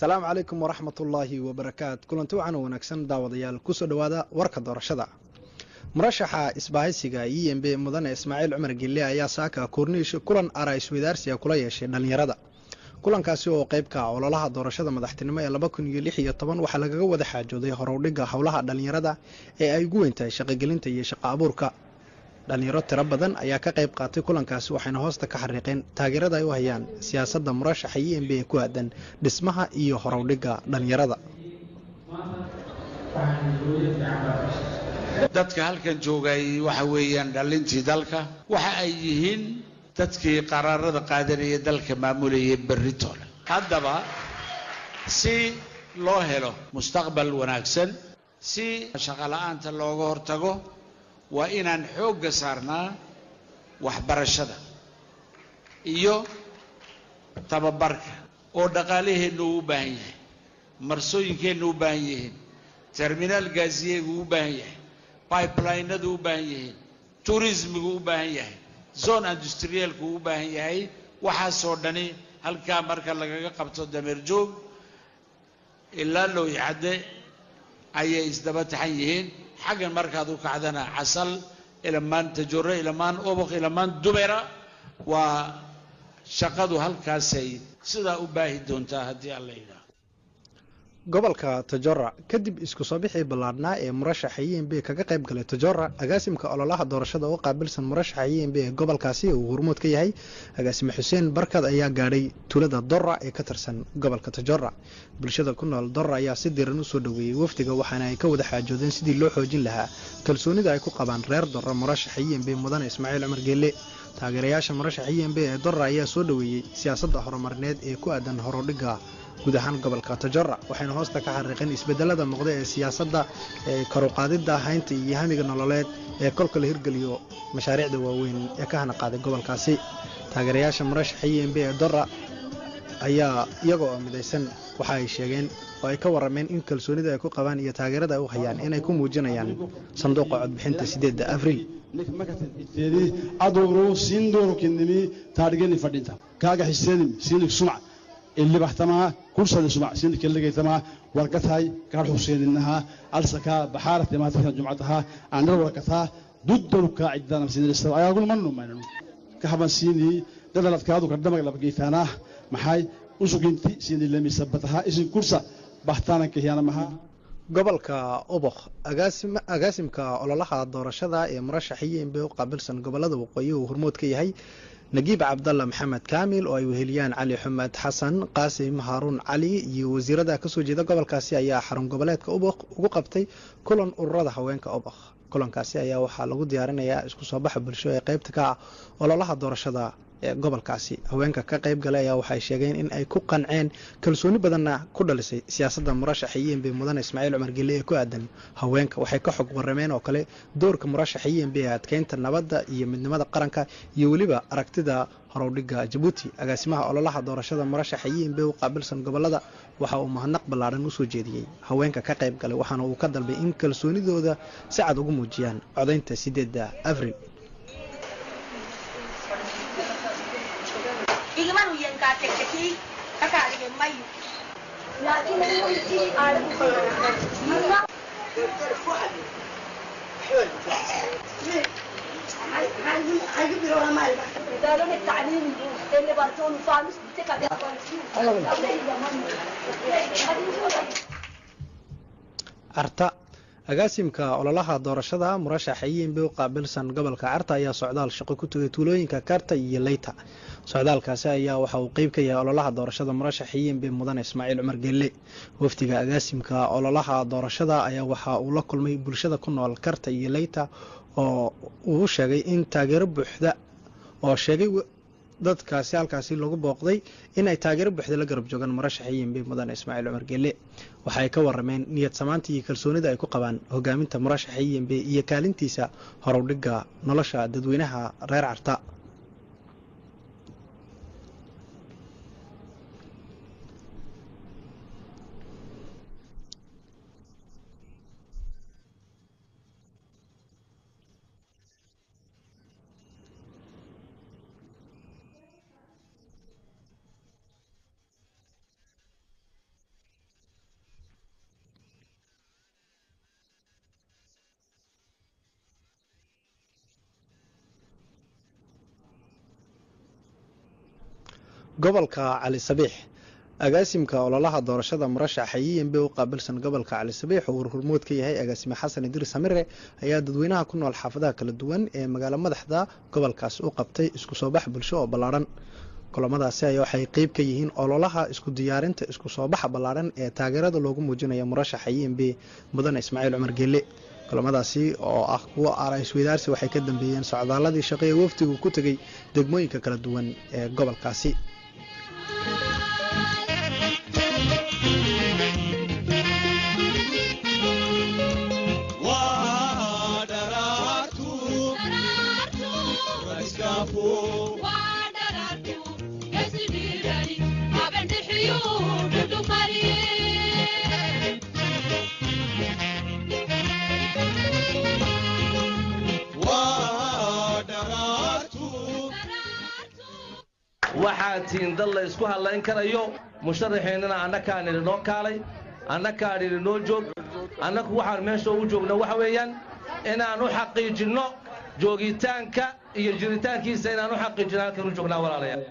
asalaamu calaykum waraxmatullaahi wabarakaat kulanti wacan wanaagsan daawadayaal kusoo dhowaada warka doorashada murashaxa isbahaysiga e m b mudane ismaaciil cumar gille ayaa saaka korniish kulan ara isweydaarsiga kula yeeshay dhallinyarada kulankaasi oo qayb ka ah ololaha doorashada madaxtinimo ee waxaa lagaga wada xaajooday horowdhigga howlaha dhallinyarada ee ay ugu weyn tahay shaqogelinta iyo shaqo abuurka dhalinyaro tiro badan ayaa ka qayb qaatay kulankaasi waxayna hoosta ka xariiqeen taageerada ay u hayaan siyaasadda murashaxa e m b ee ku aadan dhismaha iyo horowdhigga dhallinyarada. dadka halkan joogay waxa weeyaan dhalintii dalka waxa ay yihiin dadkii qaraarada qaadanaya dalka maamulayay berritooda. haddaba si loo helo mustaqbal wanaagsan, si shaqo la'aanta looga hortago, waa inaan xoogga saarnaa waxbarashada iyo tababarka oo dhaqaalaheennu u baahan yahay, marsooyinkeennu u baahan yihiin, terminaal gaasiyeegu u baahan yahay, pipelinadu u baahan yihiin, tourismigu u baahan yahay, zone industrialku u baahan yahay. waxaasoo dhani halkaa marka lagaga qabto dameer joog ilaa looyacadde ayay isdaba taxan yihiin. xaggan markaad u kacdana casal ilamaan tajore ilamaan oboq ilamaan dumera waa shaqadu halkaasay sidaa u baahi doontaa haddii alla yidhaah. gobolka Tajora kadib isku soo bixii ballaadhnaa ee murashaxa e m b kaga qayb galay Tajora agaasimka ololaha doorashada oo qaabilsan murashaxa e m b ee gobolkaasi uu hormuud ka yahay agaasime Xuseen Barkad ayaa gaadhay tuulada Dora ee ka tirsan gobolka Tajora. bulshada ku nool Dora ayaa si diiran u soo dhaweeyay wafdiga waxaana ay ka wada xaajoodeen sidii loo xoojin lahaa kalsoonida ay ku qabaan reer Dora murashaxa e m b mudane Ismaaciil Cumar Gelle. taageerayaasha murashaxa e m b ee Dora ayaa soo dhaweeyay siyaasadda horumarineed ee ku aadan horudhiga guud ahaan gobolka Tajora waxayna hoosta ka xariiqeen isbedelada muuqda ee siyaasadda ee kor u qaadida haynta iyo hamiga nololeed ee kolka la hirgeliyo mashaariicda waaweyn ee ka hana qaaday gobolkaasi. taageerayaasha murashaxa e m b ee Dora ayaa iyagoo midaysan waxa ay sheegeen oo ay ka warameen in kalsoonida ay ku qabaan iyo taageerada ay u hayaan inay ku muujinayaan sanduuqa codbixinta 8 Abriil. adowro sindooro kinimi taarigani fadhinta kaaga xiseedin siin sumc اللي بحتمها كل سنة سمع سنة كل اللي جيتها ورقتها كان حسين إنها ألسكا بحارة ما تكون جمعتها عن ورقتها ضد القاعدة سنة الاستواء أقول منو كهبا سيني دلالت كادو قدامك لما جيتها محاي وسكنتي سنة اللي مسبتها اسم كرسة بحتانا كهيانا معها gobolka Oboq agaasimka ololaha doorashada ee murashaxa e m b u qaabilsan gobolada waqooyi uu hormuud ka yahay nagiib cabdalla maxamed kaamil oo ay weheliyaan cali xumed xasan qaasim haaruun cali iyo wasiirada ka soo jeeda gobolkaasi ayaa xarun goboleedka Oboq ugu qabtay kulan ururada haweenka Oboq. kulankaasi ayaa waxaa lagu diyaarinayaa isku soo baxa bulsho ee qaybta ka ah ololaha doorashada ee gobolkaasi. haweenka ka qayb galay ayaa waxay sheegeen in ay ku qanceen kalsooni badanna ku dhalisay siyaasadda murashaxa e m b mudane Ismaaciil Cumar Gelle ee ku aadan haweenka. waxay ka xog warameen oo kale doorka murashaxa e m b ee adkeynta nabadda iyo midnimada qaranka iyo weliba aragtida horowdhigga Jabuuti. agaasimaha ololaha doorashada murashaxa e m b u qaabilsan gobolada waxa uu mahadnaq ballaaran u soo jeediyey haweenka ka qayb galay waxaana uu ka dalbay in kalsoonidooda si cad ugu muujiyaan codaynta 8 Abriil. igmanu yanka tekeki kakaalige mayu laakiin intii aad ku marka هاي بيروح مال ده لون التعليم اللي برتون فانوس بتكا arta agaasimka ololaha doorashada murashaxa e m b u qaabilsan gobolka Arta ayaa socdaal shaqo ku tagay tuulooyinka Karta iyo Leyta. socdaalkaasi ayaa waxa uu qayb ka yahay ololaha doorashada murashaxa e m b mudane Ismaaciil Cumar Gelle. wafdiga agaasimka ololaha doorashada ayaa waxa uu la kulmay bulshada ku nool Karta iyo Leyta oo uu sheegay in taageero buuxda oo sheegay dadkaasi halkaasi lagu booqday in ay taageero buuxda la garab joogan murashaxa e m b mudane Ismaaciil Cumar Gelle. waxay ka warameen niyad samaanta iyo kalsoonida ay ku qabaan hogaaminta murashaxa e m b iyo kaalintiisa horowdhigga nolosha dadweynaha reer Arta. gobolka cali sabiix agaasimka ololaha doorashada murashaxa IMB u qaabilsan gobolka cali sabiix oo hormuud ka yahay agaasime xasan idris amire ayaa dadweynaha ku nool xaafadaha kala duwan ee magaalo madaxda gobolkaas u qabtay isku soo bax bulsho oo ballaaran kulamadaasi ayaa waxay qayb ka yihiin ololaha isku diyaarinta isku soo baxa ballaaran ee taageerada loogu muujinayo murashaxa IMB mudane Ismaaciil Cumar Geelle kulamadaasi oo ah kuwa isweydaarsi waxay ka dambeeyeen socdaaladii shaqada waftigu ku tagay degmooyinka kala duwan ee gobolkaasi waxaa tiin dal la isku hadlayn karayo musharaxeenana annakaan idinoo kaalay annakaan idinoo joog annaku waxaan meesha u joogno waxa weeyaan inaan u xaqiijinno joogitaanka iyo jiritaankiisa inaan u xaqiijinno halkan u joognaa walaalayaal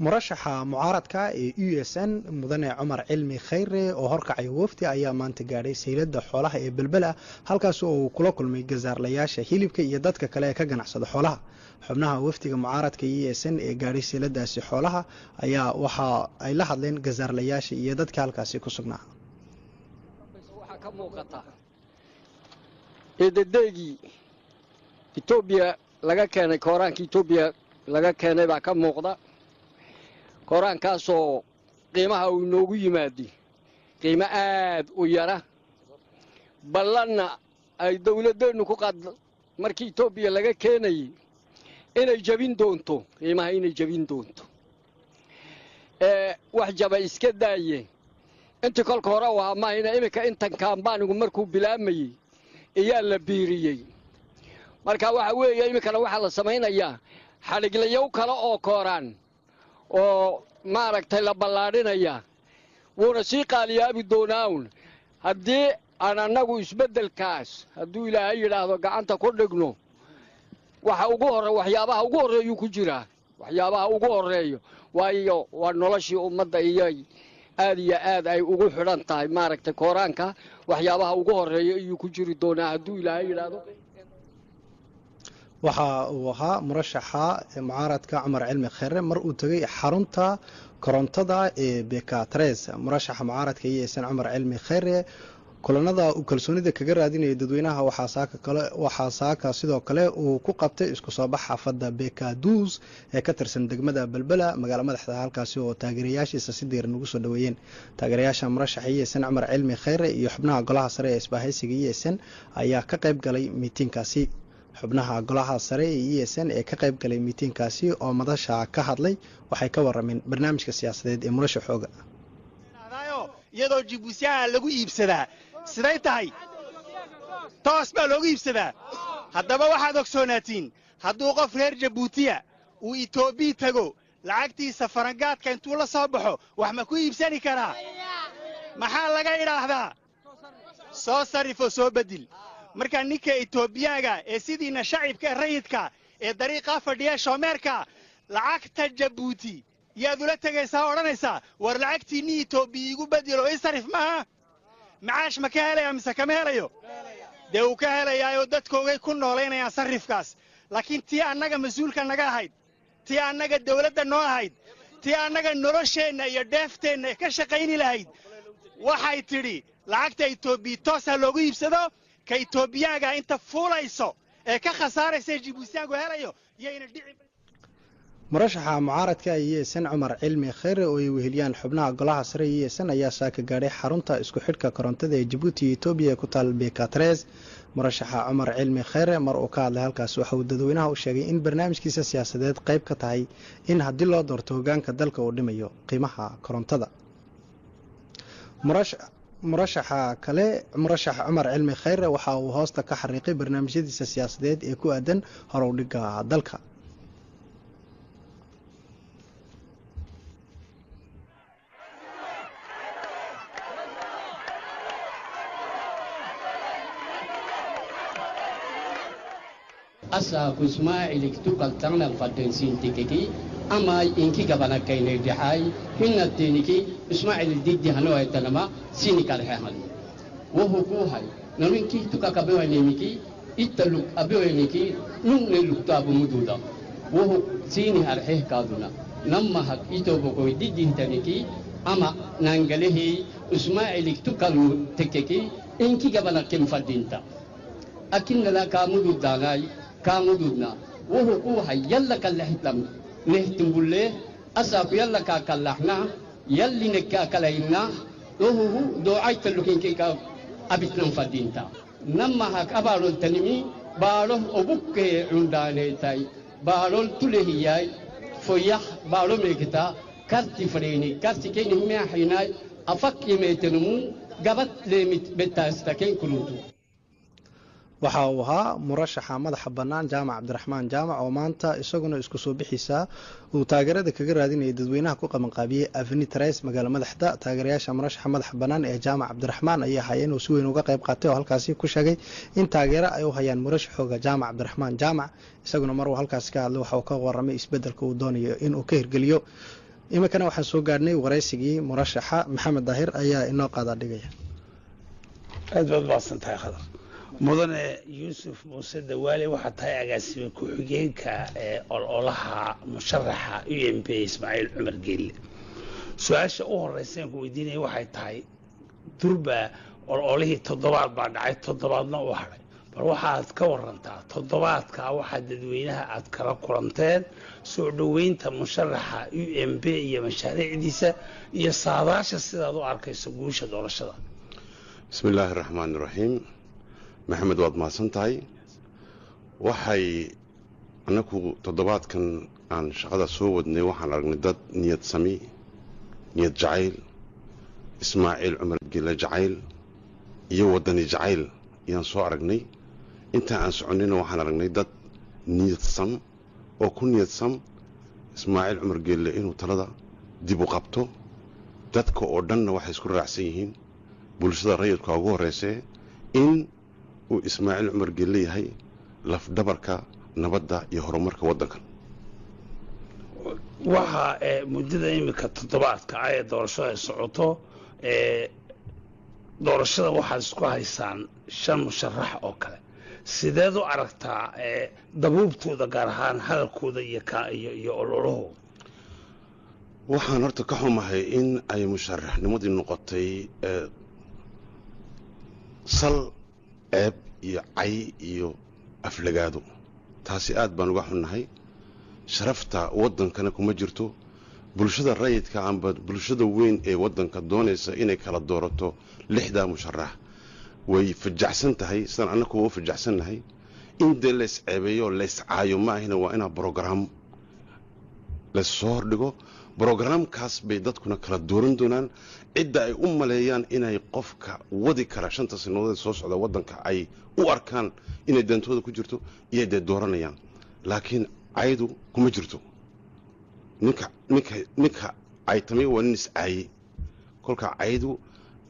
murashaxa mucaaradka ee USN mudane Cumar Cilmi Khayre oo horkacay wafdi ayaa maanta gaadhay sayladda xoolaha ee Balbala halkaas oo uu kula kulmay gazaarlayaasha hilibka iyo dadka kale ee ka ganacsada xoolaha xubnaha wafdiga mucaaradka USN ee gaadhay sayladdaasi xoolaha ayaa waxa ay la hadleen gazaarlayaasha iyo dadka halkaasi ku sugnaa waxa ka muuqata eedadeegi Ethiopia laga keenay kooraanka Ethiopia laga keenay baa ka muuqda kooraankaasoo qiimaha uu noogu yimaadi qiimo aad u yara ballanna ay dawladdeenu ku qad markii Ethiopia laga keenay inay jabin doonto qiimaha inay jabin doonto wax jaba iska daaye inta kolka hore waa ma ina imika intan kaambaanigu markuu bilaamayay ayaa la biiriyay marka waxa weeye imika waxa la samaynayaa xaliglayow kale oo kooraan oo maaragtay la ballaadhinaya wuuna sii qaaliyaabi doonaaun haddii aan annagu isbeddelkaas hadduu ilaahay yidhaahdo gacanta ku dhigno waxyaabaha ugu horreeyuu ku jiraa waxyaabaha ugu horreeyo waayo waa noloshii ummadda iyay aad iyo aad ay ugu xidhan tahay maaragtay kooraanka waxyaabaha ugu horreeya ayuu ku jiri doonaa hadduu ilaahay yidhaahdo waxa uu ahaa murashaxa mucaaradka Cumar Cilmi Khayre mar uu tagay xarunta korontada ee Bekatres murashaxa mucaaradka ISN Cumar Cilmi Khayre kulanada uu kalsoonida kaga raadinayay dadweynaha waxaa saaka sidoo kale uu ku qabtay isku soo bax xaafada Bekadus ee ka tirsan degmada Balbala magaalo madaxda halkaasi oo taageerayaashiisa si diiran ugu soo dhaweeyeen taageerayaasha murashaxa ISN Cumar Cilmi Khayre iyo xubnaha golaha sare ee isbaahaysiga ISN ayaa ka qayb galay miitinkaasi xubnaha golaha sare ee ISN ee ka qayb galay miitinkaasi oo madasha ka hadlay waxay ka warameen barnaamijka siyaasadeed ee murashaxooga iyadoo Djibouti lagu iibsadaa siday tahay toos baa loogu iibsadaa haddaba waxaad ogsoonaatiin hadduu qof reer Djibouti uu Itoobiya tago lacagtiisa farangaadka intuu la soo baxo wax ma ku iibsani karaa maxaa laga idhaahdaa soo sarifo soo bedel marka ninka Itoobiyaga ee sidiina shacibka rayidka ee dariiqa fadhiya Shoomeerka lacagta Djibouti yaad ula tagaysaa odhanaysaa war lacagtiinii Itoobiya igu bedelo ay sarif maaha macaash ma ka helaya mise kama helayo dee uu ka helayaa dadkoogay ku nooleynayaan sarifkaas laakiin tii annaga mas'uulka naga ahayd tii annaga dawladda noo ahayd tii annaga nolosheenna iyo dheefteenna ka shaqayni lahayd waxay tidhi lacagta Itoobiya toosa loogu iibsado ka Itoobiyaga inta fuulayso ee ka khasaaraysa Djibouti helayo iyayna dhici murashaxa mucaaradka ISN Cumar Cilmi Khayre oo ay weheliyaan xubnaha golaha sare ISN ayaa saaka gaadhay xarunta isku xidhka korontada ee Djibouti iyo Itoobiya ku taal Bekatres murashaxa Cumar Cilmi Khayre mar uu ka hadlay halkaas waxa uu dadweynaha u sheegay in barnaamijkiisa siyaasadeed qayb ka tahay in haddii loo doorto hoggaanka dalka uu dhimayo qiimaha korontada murashaxa Cumar Cilmi Khayre waxa uu hoosta ka xariiqay barnaamijyadiisa siyaasadeed ee ku aadan horowdhiga dalka asa kusma electu kaltang na fadeng sintikiki أما إنكي قبنا كيني دحاي هنا تينيكي إسماعيل الديدي هنو هيتنما سيني كالحيحان وهو كوهاي نمينكي تكا كبيوه نيميكي إتلوك أبيوه نيكي نون نلوك تابو مدودا وهو سيني هرحيه كادونا نما حق إتو بكو ديدي هتنيكي أما نانجله إسماعيل تكالو تككي إنكي قبنا كم فدينتا أكين لا كامودو داناي كامودونا وهو كوهاي يلا كالحيتم نهتم بله أساق يلا كاللحنا يلي نكا كلاينا وهو دعاء تلوكين كيكا أبتنا فدينتا نما هك أبارول تنمي بارول أبوك عنداني تاي بارول تلهياي فيح بارول ميكتا كارتي فريني كارتي كيني ميا حيناي أفك يميتنمو قبت ليمت بتاستكين كلوتو waxa uu ahaa murashaxa madaxa bannaan jaamac cabdiraxmaan jaamac oo maanta isaguna isku soo bixiisa uu taageerada kaga raadinayay dadweynaha ku qabanqaabiyey avni tres magaalo madaxda taageerayaasha murashaxa madaxa bannaan ee jaamac cabdiraxmaan ayaa hayeen uu si weyn uga qayb qaatay oo halkaasi ku sheegay in taageero ay u hayaan murashaxooga jaamac cabdiraxmaan jaamac isaguna mar uu halkaasi ka hadlay waxa uu ka warramay isbeddelka uu doonayo inuu ka hirgeliyo iminkana waxaan soo gaadhnay waraysigii murashaxa maxamed daahir ayaa inoo qaadaa dhigaya aad baad mahadsantahay khadar mudane yuusuf muuse dawaale waxaa tahay agaasime ku-xigeenka ee ololaha musharaxa u m p ismaaciil cumar geelle su-aasha u horeysa aan ku weydiinaya waxay tahay durba ololihii toddobaad baa dhacay toddobaadna u hadhay bal waxaad ka warantaa toddobaadka waxaa dadweynaha aad kala kulanteen soo dhoweynta musharaxa u m p iyo mashaariicdiisa iyo saadaasha sidaad u arkayso guusha doorashada bismi illaahi araxmaan iraxiim maxamed waad mahadsan tahay waxay annagu toddobaadkan aan shaqada soo wadnay waxaan aragnay dad niyad sami niyad jacayl ismaaciil cumar geelle jacayl iyo waddani jacayl ayaan soo aragnay intaa aan soconnayna waxaan aragnay dad niyadsan oo ku niyadsan ismaaciil cumar geelle inuu talada dib u qabto dadka oo dhanna waxay isku raacsan yihiin bulshada rayidka ugu horreysee in uu ismaaciil cumar geelle yahay lafdhabarka nabadda iyo horumarka waddankan waxaa muddada iminka toddobaadka ah ee doorashada ay socoto doorashada waxaad isku haysaan 5 musharax oo kale sideed u aragtaa dabuubtooda gaar ahaan hadalkooda iyo ololahooda waxaan horta ka xumahay in ay musharaxnimadii noqotay sal ceeb iyo cay iyo aflagaado taasi aad baan uga xunnahay sharafta waddankana kuma jirto bulshada rayidka amba bulshada weyn ee waddanka doonaysa inay kala doorato 6 musharax way fajacsan tahay sidaan annagu u fajacsannahay in dee lays ceebeeyo lays caayo ma ahina waa inaa brogram lays soo hordhigo brogramkaas bay dadkuna kala dooran doonaan cidda ay u maleeyaan inay qofka wadi kara 5 sanadood soo socda waddanka ay u arkaan inay dantooda ku jirto iyo ay dooranayaan laakiin caydu kuma jirto ninka ay tamay waa nin iscaaye kolka caydu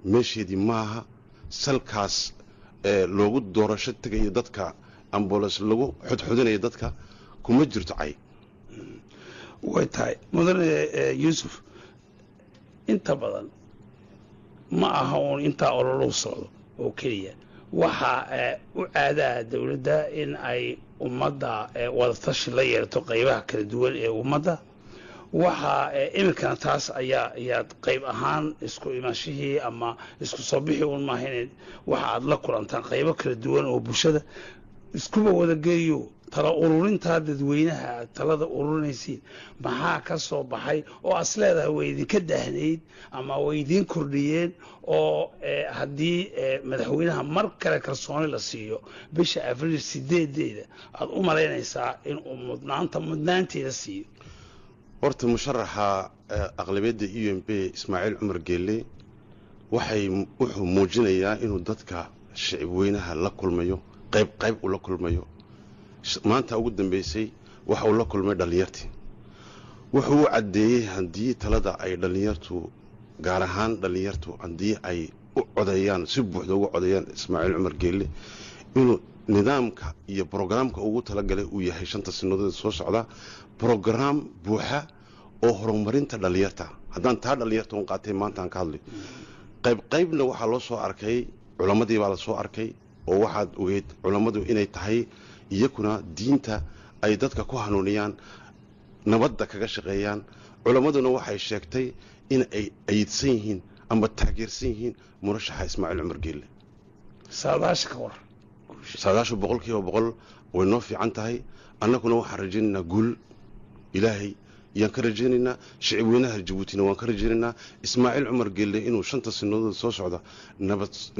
meesheedii maaha salkaas loogu doorasho tegayo dadka ambulas lagu xudxudinayo dadka kuma jirto cay way tahay mudane yuusuf inta badan ma aha uun intaa ololuu socdo oo keliya waxaa u caadaa dowladda in ay ummadda wadatashi la yeelato qaybaha kala duwan ee ummadda waxaa iminkana taas ayaad qayb ahaan isku imaanshihii ama isku soo bixi uun maaha inayd waxa aad la kulantaan qaybo kala duwan oo bulshada iskuba wadageeyo tala ururintaa dadweynaha talada ururinaysiin maxaa ka soo baxay oo as leedahay way idinka dahnayd ama way idiin kordhiyeen oo haddii madaxweynaha mar kale kalsooni la siiyo bisha abriil 8 aad u malaynaysaa in uu mudnaanteeda siiyo horta musharaxa aqlabiyadda u m p ismaaciil cumar geelle wuxuu muujinayaa inuu dadka shicib weynaha la kulmayo qayb uu la kulmayo maanta ugu dambeysay waxa uu la kulmay dhalinyartii wuxuu u caddeeyey haddii talada ay dhalinyartu gaar ahaan dhalinyartu haddii ay u codeeyaan si buuxda uga codeeyaan ismaaciil cumar geelle inuu nidaamka iyo brograamka ugu talagalay uu yahay 5 sanadood soo socda brograam buuxa oo horumarinta dhalinyarta haddaan taa dhalinyarta u qaatay maanta aan ka hadlay qaybna waxaa loo soo arkay culamadii baa la soo arkay oo waxaad ogeyd culamadu inay tahay iyakuna diinta ay dadka ku hanuuniyaan nabadda kaga shaqeeyaan culamaduna waxay sheegtay in ay ayidsan yihiin ama taageersan yihiin murashaxa Ismaaciil Cumar Geelle saadaasha ka war saadaashu 100% way noo fiican tahay annaguna waxaan rajaynaynaa guul ilaahay yaan ka rajaynaynaa shacab weynaha Jabuutina waan ka rajaynaynaa Ismaaciil Cumar Geelle inuu 5 sanadood soo socda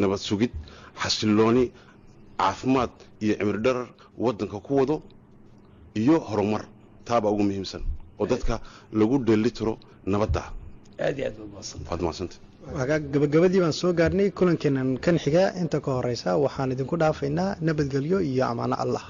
nabad sugid xasilooni caafimaad iyo cimri dharar wadanka ku wado iyo horumar taaba ugu muhiimsan oo dadka lagu dheelitiro nabadda aad iyo aad maasanta gabagabadii baan soo gaarnay kulankeenan kan xiga inta ka horeysa waxaan idinku dhaafaynaa nabadgelyo iyo amaano Allah